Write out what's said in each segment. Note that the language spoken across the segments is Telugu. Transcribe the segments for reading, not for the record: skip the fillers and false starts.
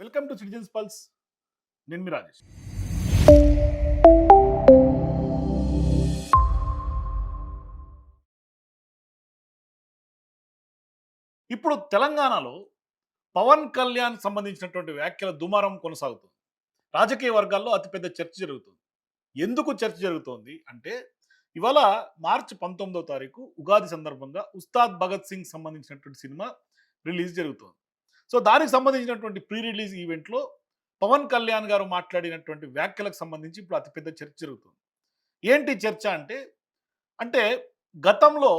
Welcome to citizens pulse. నేను మీ రాజేష్. ఇప్పుడు తెలంగాణలో పవన్ కళ్యాణ్ సంబంధించినటువంటి వ్యాఖ్యల దుమారం కొనసాగుతుంది. రాజకీయ వర్గాల్లో అతిపెద్ద చర్చ జరుగుతుంది. ఎందుకు చర్చ జరుగుతోంది అంటే, ఇవాళ మార్చి 19వ తారీఖు ఉగాది సందర్భంగా ఉస్తాద్ భగత్ సింగ్ సంబంధించినటువంటి సినిమా రిలీజ్ జరుగుతోంది. సో దానికి సంబంధించినటువంటి ప్రీ రిలీజ్ ఈవెంట్లో పవన్ కళ్యాణ్ గారు మాట్లాడినటువంటి వ్యాఖ్యలకు సంబంధించి ఇప్పుడు అతిపెద్ద చర్చ జరుగుతుంది. ఏంటి చర్చ అంటే, అంటే గతంలో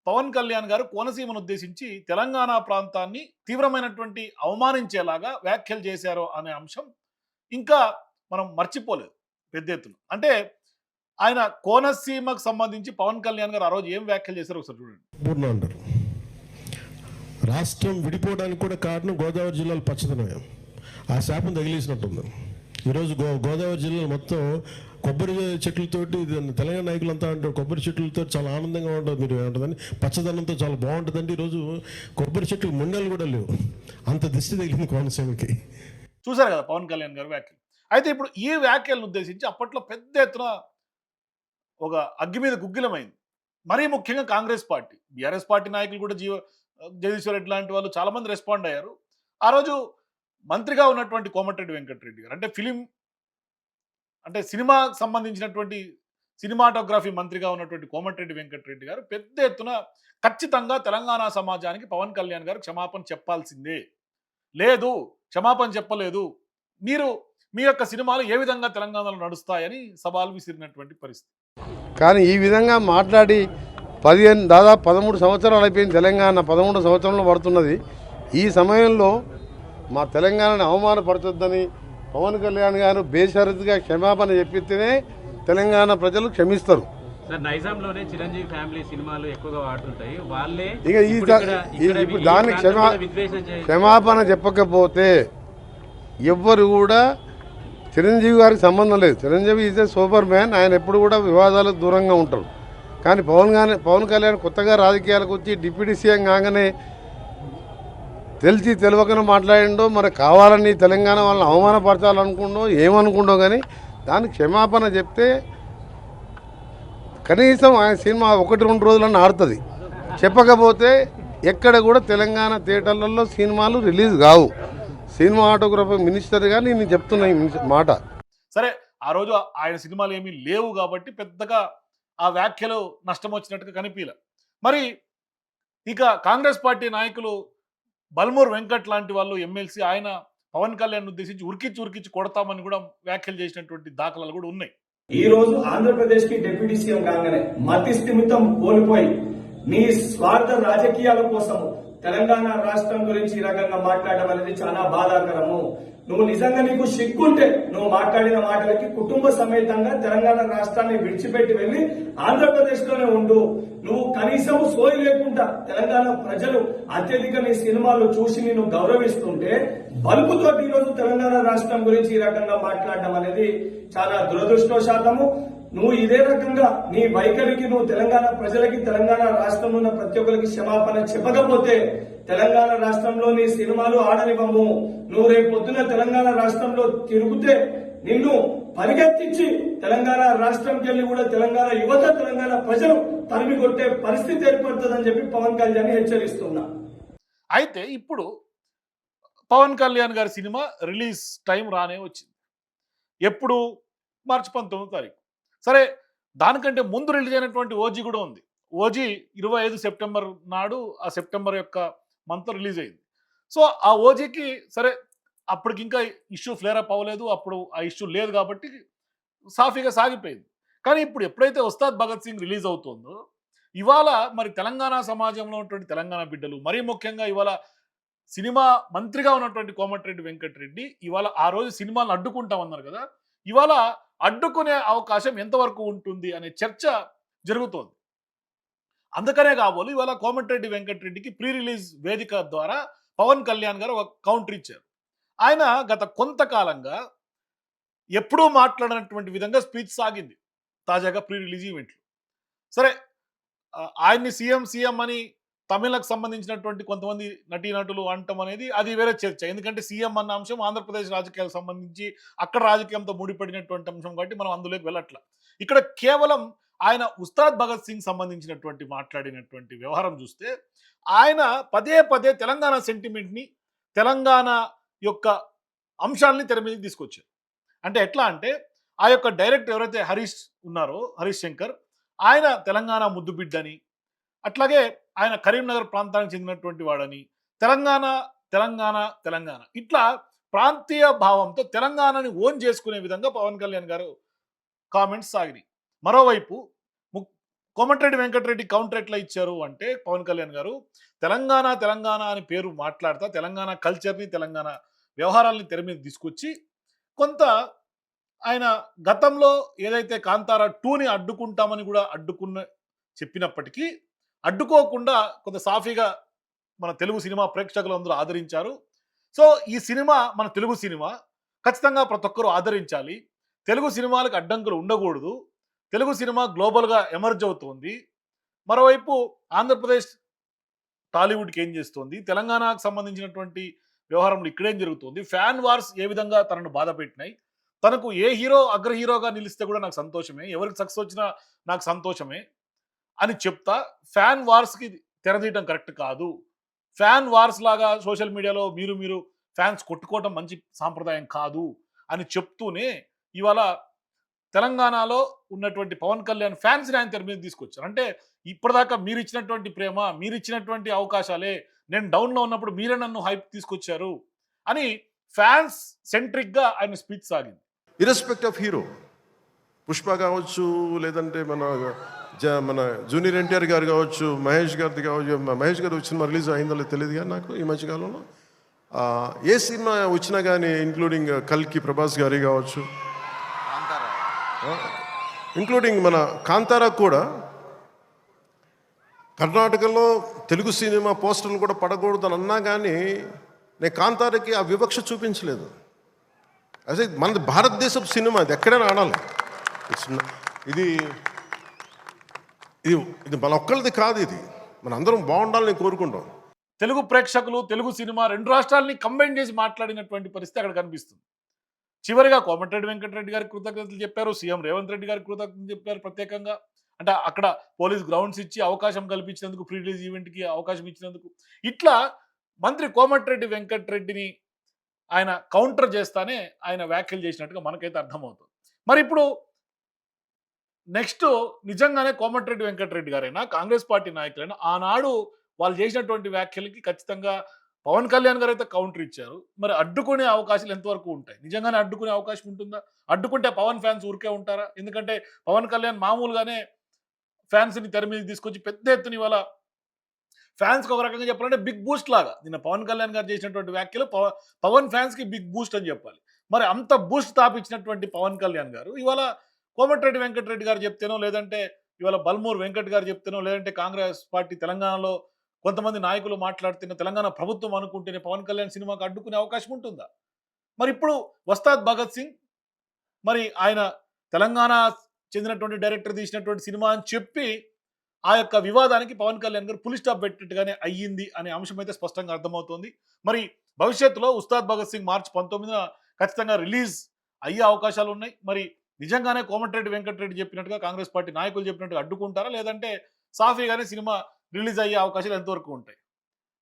పవన్ కళ్యాణ్ గారు కోనసీమను ఉద్దేశించి తెలంగాణ ప్రాంతాన్ని తీవ్రమైనటువంటి అవమానించేలాగా వ్యాఖ్యలు చేశారు అనే అంశం ఇంకా మనం మర్చిపోలేదు పెద్ద ఎత్తున. అంటే ఆయన కోనసీమకు సంబంధించి పవన్ కళ్యాణ్ గారు ఆ రోజు ఏం వ్యాఖ్యలు చేశారో ఒకసారి చూడండి. పూర్ణ అంటారు. రాష్ట్రం విడిపోవడానికి కూడా కారణం గోదావరి జిల్లాలో పచ్చదనం. ఆ శాపం తగిలేసినట్టుంది. ఈరోజు గోదావరి జిల్లాలో మొత్తం కొబ్బరి చెట్లతోటి తెలంగాణ నాయకులంతా అంటారు కొబ్బరి చెట్లతో చాలా ఆనందంగా ఉంటుంది, మీరు ఏమంటుందని పచ్చదనంతో చాలా బాగుంటుందండి. ఈరోజు కొబ్బరి చెట్లు ముండలు కూడా లేవు, అంత దిష్టి తగిలింది కోనసీమకి. చూశారు కదా పవన్ కళ్యాణ్ గారు వ్యాఖ్యలు. అయితే ఇప్పుడు ఈ వ్యాఖ్యలను ఉద్దేశించి అప్పట్లో పెద్ద ఎత్తున ఒక అగ్గి మీద గుగ్గిలమైంది. మరీ ముఖ్యంగా కాంగ్రెస్ పార్టీ, బీఆర్ఎస్ పార్టీ నాయకులు కూడా జగదీశ్వర్ రెడ్డి లాంటి వాళ్ళు చాలామంది రెస్పాండ్ అయ్యారు. ఆ రోజు మంత్రిగా ఉన్నటువంటి కోమటిరెడ్డి వెంకటరెడ్డి గారు, అంటే సినిమాకు సంబంధించినటువంటి సినిమాటోగ్రఫీ మంత్రిగా ఉన్నటువంటి కోమటిరెడ్డి వెంకటరెడ్డి గారు పెద్ద ఎత్తున ఖచ్చితంగా తెలంగాణ సమాజానికి పవన్ కళ్యాణ్ గారు క్షమాపణ చెప్పాల్సిందే, లేదు క్షమాపణ చెప్పలేదు, మీరు మీ యొక్క సినిమాలు ఏ విధంగా తెలంగాణలో నడుస్తాయని సవాల్ విసిరినటువంటి పరిస్థితి. కానీ ఈ విధంగా మాట్లాడి దాదాపు 13 సంవత్సరాలు అయిపోయింది. తెలంగాణ 13 సంవత్సరంలో పడుతున్నది. ఈ సమయంలో మా తెలంగాణను అవమానపరచొద్దని పవన్ కళ్యాణ్ గారు బేషరతుగా క్షమాపణ చెప్పితేనే తెలంగాణ ప్రజలు క్షమిస్తారు. నైజాంలోనే చిరంజీవి ఫ్యామిలీ సినిమాలు ఎక్కువగా వాడుతుంటాయి. వాళ్ళే ఇప్పుడు దానికి క్షమాపణ చెప్పకపోతే ఎవ్వరు కూడా, చిరంజీవి గారికి సంబంధం లేదు. Chiranjeevi is a super man, ఆయన ఎప్పుడు కూడా వివాదాలకు దూరంగా ఉంటారు. కానీ పవన్ కళ్యాణ్ కొత్తగా రాజకీయాలకు వచ్చి డిప్యూటీ సీఎం కాగానే తెలిసి తెలియకనే మాట్లాడిండో, మరి కావాలని తెలంగాణ వాళ్ళని అవమానపరచాలనుకుండో ఏమనుకుండో, కానీ దానికి క్షమాపణ చెప్తే కనీసం ఆయన సినిమా 1-2 రోజులన్నా ఆడుతుంది. చెప్పకపోతే ఎక్కడ కూడా తెలంగాణ థియేటర్లలో సినిమాలు రిలీజ్ కావు. సినిమాటోగ్రఫీ మినిస్టర్గా నేను చెప్తున్నా ఈ మాట. సరే, ఆ రోజు ఆయన సినిమాలు ఏమీ లేవు కాబట్టి పెద్దగా ఆ వ్యాఖ్యలు నష్టం వచ్చినట్టుగా కనిపించలే. మరి ఇక కాంగ్రెస్ పార్టీ నాయకులు బల్మూర్ వెంకట్ లాంటి వాళ్ళు ఎమ్మెల్సీ, ఆయన పవన్ కళ్యాణ్ ఉద్దేశించి ఉరికిచ్చి కొడతామని కూడా వ్యాఖ్యలు చేసినటువంటి దాఖలాలు కూడా ఉన్నాయి. ఈ రోజు ఆంధ్రప్రదేశ్ కి డిప్యూటీ సీఎం కాగానే మతి స్థిమితం కోల్పోయి నీ స్వార్థ రాజకీయాల కోసం తెలంగాణ రాష్ట్రం గురించి ఈ రకంగా మాట్లాడడం అనేది చాలా బాధాకరము. నువ్వు నిజంగా నీకు సిగ్గుంటే నువ్వు మాట్లాడిన మాటలకి కుటుంబ సమేతంగా తెలంగాణ రాష్ట్రాన్ని విడిచిపెట్టి వెళ్లి ఆంధ్రప్రదేశ్ లోనే ఉండు. నువ్వు కనీసం సోయి లేకుండా తెలంగాణ ప్రజలు అత్యధిక నీ సినిమాలు చూసి నేను గౌరవిస్తుంటే బల్బుతో ఈ రోజు తెలంగాణ రాష్ట్రం గురించి ఈ రకంగా మాట్లాడడం అనేది చాలా దురదృష్టవశాతము. నువ్వు ఇదే రకంగా నీ వైఖరికి నువ్వు తెలంగాణ ప్రజలకి, తెలంగాణ రాష్ట్రంలో ఉన్న ప్రతి ఒక్కరికి క్షమాపణ చెప్పకపోతే తెలంగాణ రాష్ట్రంలో నీ సినిమాలు ఆడనివ్వము. నువ్వు రేపు పొద్దున తెలంగాణ రాష్ట్రంలో తిరుగుతే నిన్ను పరిగెత్తించి తెలంగాణ రాష్ట్రంకి వెళ్ళి కూడా తెలంగాణ యువత, తెలంగాణ ప్రజలు తరిమి కొట్టే పరిస్థితి ఏర్పడుతుందని చెప్పి పవన్ కళ్యాణ్ హెచ్చరిస్తున్నా. అయితే ఇప్పుడు పవన్ కళ్యాణ్ గారి సినిమా రిలీజ్ టైం రానే వచ్చింది. ఎప్పుడు? మార్చి 19వ తారీఖు. సరే, దానికంటే ముందు రిలీజ్ అయినటువంటి ఓజీ కూడా ఉంది. ఓజీ 25 సెప్టెంబర్ నాడు, ఆ సెప్టెంబర్ యొక్క మంత్ రిలీజ్ అయింది. సో ఆ ఓజీకి సరే అప్పటికి ఇంకా ఇష్యూ ఫ్లేర్ అప్ అవ్వలేదు, అప్పుడు ఆ ఇష్యూ లేదు కాబట్టి సాఫీగా సాగిపోయింది. కానీ ఇప్పుడు ఎప్పుడైతే ఉస్తాద్ భగత్ సింగ్ రిలీజ్ అవుతుందో, ఇవాళ మరి తెలంగాణ సమాజంలో ఉన్నటువంటి తెలంగాణ బిడ్డలు, మరీ ముఖ్యంగా ఇవాళ సినిమా మంత్రిగా ఉన్నటువంటి కోమటిరెడ్డి వెంకటరెడ్డి ఇవాళ ఆ రోజు సినిమాలను అడ్డుకుంటామన్నారు కదా, ఇవాళ అడ్డుకునే అవకాశం ఎంతవరకు ఉంటుంది అనే చర్చ జరుగుతోంది. అందుకనే కాబోలు ఇవాళ కోమటిరెడ్డి వెంకటరెడ్డికి ప్రీ రిలీజ్ వేదిక ద్వారా పవన్ కళ్యాణ్ గారు ఒక కౌంటర్ ఇచ్చారు. ఆయన గత కొంతకాలంగా ఎప్పుడూ మాట్లాడినటువంటి విధంగా స్పీచ్ సాగింది తాజాగా ప్రీ రిలీజ్ ఈవెంట్లు. సరే, ఆయన్ని సీఎం అని తమిళకు సంబంధించినటువంటి కొంతమంది నటీనటులు అంటం అనేది అది వేరే చర్చ. ఎందుకంటే సీఎం అన్న అంశం ఆంధ్రప్రదేశ్ రాజకీయాలకు సంబంధించి అక్కడ రాజకీయంతో ముడిపడినటువంటి అంశం కాబట్టి మనం అందులోకి వెళ్ళట్ల. ఇక్కడ కేవలం ఆయన ఉస్తాద్ భగత్ సింగ్ సంబంధించినటువంటి మాట్లాడినటువంటి వ్యవహారం చూస్తే ఆయన పదే పదే తెలంగాణ సెంటిమెంట్ని, తెలంగాణ యొక్క అంశాలని తెర మీదకి తీసుకొచ్చారు. అంటే ఎట్లా అంటే ఆ యొక్క డైరెక్టర్ ఎవరైతే హరీష్ ఉన్నారో, హరీష్ శంకర్, ఆయన తెలంగాణ ముద్దు బిడ్డని, అట్లాగే ఆయన కరీంనగర్ ప్రాంతానికి చెందినటువంటి వాడని, తెలంగాణ తెలంగాణ తెలంగాణ ఇట్లా ప్రాంతీయ భావంతో తెలంగాణని ఓన్ చేసుకునే విధంగా పవన్ కళ్యాణ్ గారు కామెంట్స్ సాగినాయి. మరోవైపు కోమటిరెడ్డి వెంకటరెడ్డి కౌంటర్ ఎట్లా ఇచ్చారు అంటే పవన్ కళ్యాణ్ గారు తెలంగాణ తెలంగాణ అని పేరు మాట్లాడతా తెలంగాణ కల్చర్ని, తెలంగాణ వ్యవహారాలని తెర మీద తీసుకొచ్చి కొంత ఆయన గతంలో ఏదైతే కాంతారా 2ని అడ్డుకుంటామని కూడా చెప్పినప్పటికీ అడ్డుకోకుండా కొంత సాఫీగా మన తెలుగు సినిమా ప్రేక్షకులు అందరూ ఆదరించారు. సో ఈ సినిమా మన తెలుగు సినిమా, ఖచ్చితంగా ప్రతి ఒక్కరూ ఆదరించాలి. తెలుగు సినిమాలకు అడ్డంకులు ఉండకూడదు. తెలుగు సినిమా గ్లోబల్గా ఎమర్జ్ అవుతోంది. మరోవైపు ఆంధ్రప్రదేశ్ టాలీవుడ్కి ఏం చేస్తోంది, తెలంగాణకు సంబంధించినటువంటి వ్యవహారంలో ఇక్కడేం జరుగుతుంది, ఫ్యాన్ వార్స్ ఏ విధంగా తనను బాధ పెట్టినాయి, తనకు ఏ హీరో అగ్ర హీరోగా నిలిస్తే కూడా నాకు సంతోషమే, ఎవరికి సక్సెస్ వచ్చినా నాకు సంతోషమే అని చెప్తా ఫ్యాన్ వార్స్కి తెరదీయటం కరెక్ట్ కాదు. ఫ్యాన్ వార్స్ లాగా సోషల్ మీడియాలో మీరు ఫ్యాన్స్ కొట్టుకోవటం మంచి సాంప్రదాయం కాదు అని చెప్తూనే ఇవాళ తెలంగాణలో ఉన్నటువంటి పవన్ కళ్యాణ్ ఫ్యాన్స్ని ఆయన తెర మీద తీసుకొచ్చారు. అంటే ఇప్పటిదాకా మీరు ఇచ్చినటువంటి ప్రేమ, మీరు ఇచ్చినటువంటి అవకాశాలే, నేను డౌన్లో ఉన్నప్పుడు మీరే నన్ను హైప్ తీసుకొచ్చారు అని ఫ్యాన్స్ సెంట్రిక్గా ఆయన స్పీచ్ సాగింది. ఇర్రెస్పెక్ట్ ఆఫ్ హీరో, పుష్ప కావచ్చు, లేదంటే మన జూనియర్ ఎన్టీఆర్ గారు కావచ్చు, మహేష్ గారిది కావచ్చు. మహేష్ గారు వచ్చిన రిలీజ్ అయిందో లేదో తెలియదు కానీ నాకు ఈ మధ్యకాలంలో ఏ సినిమా వచ్చినా కానీ ఇంక్లూడింగ్ కల్కి ప్రభాస్ గారి కావచ్చు, ఇంక్లూడింగ్ మన కాంతారా కూడా కర్ణాటకలో తెలుగు సినిమా పోస్టర్లు కూడా పడకూడదు అని అన్నా కానీ నేను కాంతారాకి ఆ వివక్ష చూపించలేదు. అదే మన భారతదేశపు సినిమా, ఇది ఎక్కడైనా ఆడాలి. ఇది ఇది ఇది మన ఒక్కరిది కాదు, ఇది మన అందరం బాగుండాలని కోరుకుంటాం. తెలుగు ప్రేక్షకులు, తెలుగు సినిమా రెండు రాష్ట్రాలని కంబైన్ చేసి మాట్లాడినటువంటి పరిస్థితి అక్కడ కనిపిస్తుంది. చివరిగా కోమటిరెడ్డి వెంకటరెడ్డి గారికి కృతజ్ఞతలు చెప్పారు, సీఎం రేవంత్ రెడ్డి గారికి కృతజ్ఞతలు చెప్పారు ప్రత్యేకంగా. అంటే అక్కడ పోలీస్ గ్రౌండ్స్ ఇచ్చి అవకాశం కల్పించినందుకు, ప్రీ రిలీజ్ ఈవెంట్కి అవకాశం ఇచ్చినందుకు, ఇట్లా మంత్రి కోమటిరెడ్డి వెంకటరెడ్డిని ఆయన కౌంటర్ చేస్తానే ఆయన వ్యాఖ్యలు చేసినట్టుగా మనకైతే అర్థమవుతుంది. మరి ఇప్పుడు నెక్స్ట్ నిజంగానే కోమటిరెడ్డి వెంకటరెడ్డి గారైనా, కాంగ్రెస్ పార్టీ నాయకులైనా ఆనాడు వాళ్ళు చేసినటువంటి వ్యాఖ్యలకి ఖచ్చితంగా పవన్ కళ్యాణ్ గారు అయితే కౌంటర్ ఇచ్చారు. మరి అడ్డుకునే అవకాశాలు ఎంతవరకు ఉంటాయి? నిజంగానే అడ్డుకునే అవకాశం ఉంటుందా? అడ్డుకుంటే పవన్ ఫ్యాన్స్ ఊరికే ఉంటారా? ఎందుకంటే పవన్ కళ్యాణ్ మామూలుగానే ఫ్యాన్స్ని తెర మీద తీసుకొచ్చి పెద్ద ఎత్తున ఇవాళ ఫ్యాన్స్కి ఒక రకంగా చెప్పాలంటే బిగ్ బూస్ట్ లాగా నిన్న పవన్ కళ్యాణ్ గారు చేసినటువంటి వ్యాఖ్యలు పవన్ ఫ్యాన్స్కి బిగ్ బూస్ట్ అని చెప్పాలి. మరి అంత బూస్ట్ తాపించినటువంటి పవన్ కళ్యాణ్ గారు ఇవాళ కోమటిరెడ్డి వెంకటరెడ్డి గారు చెప్తేనో, లేదంటే ఇవాళ బల్మూర్ వెంకట్ గారు చెప్తేనో, లేదంటే కాంగ్రెస్ పార్టీ తెలంగాణలో కొంతమంది నాయకులు మాట్లాడుతున్న తెలంగాణ ప్రభుత్వం అనుకుంటేనే పవన్ కళ్యాణ్ సినిమాకి అడ్డుకునే అవకాశం ఉంటుందా? మరి ఇప్పుడు ఉస్తాద్ భగత్ సింగ్, మరి ఆయన తెలంగాణ చెందినటువంటి డైరెక్టర్ తీసినటువంటి సినిమా అని చెప్పి ఆ యొక్క వివాదానికి పవన్ కళ్యాణ్ గారు పులి స్టాప్ పెట్టినట్టుగానే అయ్యింది అనే అంశం అయితే స్పష్టంగా అర్థమవుతోంది. మరి భవిష్యత్తులో ఉస్తాద్ భగత్ సింగ్ మార్చి 19న ఖచ్చితంగా రిలీజ్ అయ్యే అవకాశాలు ఉన్నాయి. మరి నిజంగానే కోమటిరెడ్డి వెంకటరెడ్డి చెప్పినట్టుగా, కాంగ్రెస్ పార్టీ నాయకులు చెప్పినట్టుగా అడ్డుకుంటారా, లేదంటే సాఫీగానే సినిమా రిలీజ్ అయ్యే అవకాశాలు ఎంతవరకు ఉంటాయి?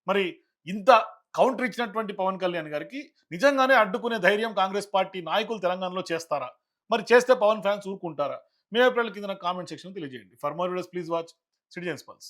మరి ఇంత కౌంటర్ ఇచ్చినటువంటి పవన్ కళ్యాణ్ గారికి నిజంగానే అడ్డుకునే ధైర్యం కాంగ్రెస్ పార్టీ నాయకులు తెలంగాణలో చేస్తారా? మరి చేస్తే పవన్ ఫ్యాన్స్ ఊరుకుంటారా? మీ అభిప్రాయాల కింద కామెంట్ సెక్షన్ తెలియజేయండి. For more videos please watch citizens pulse.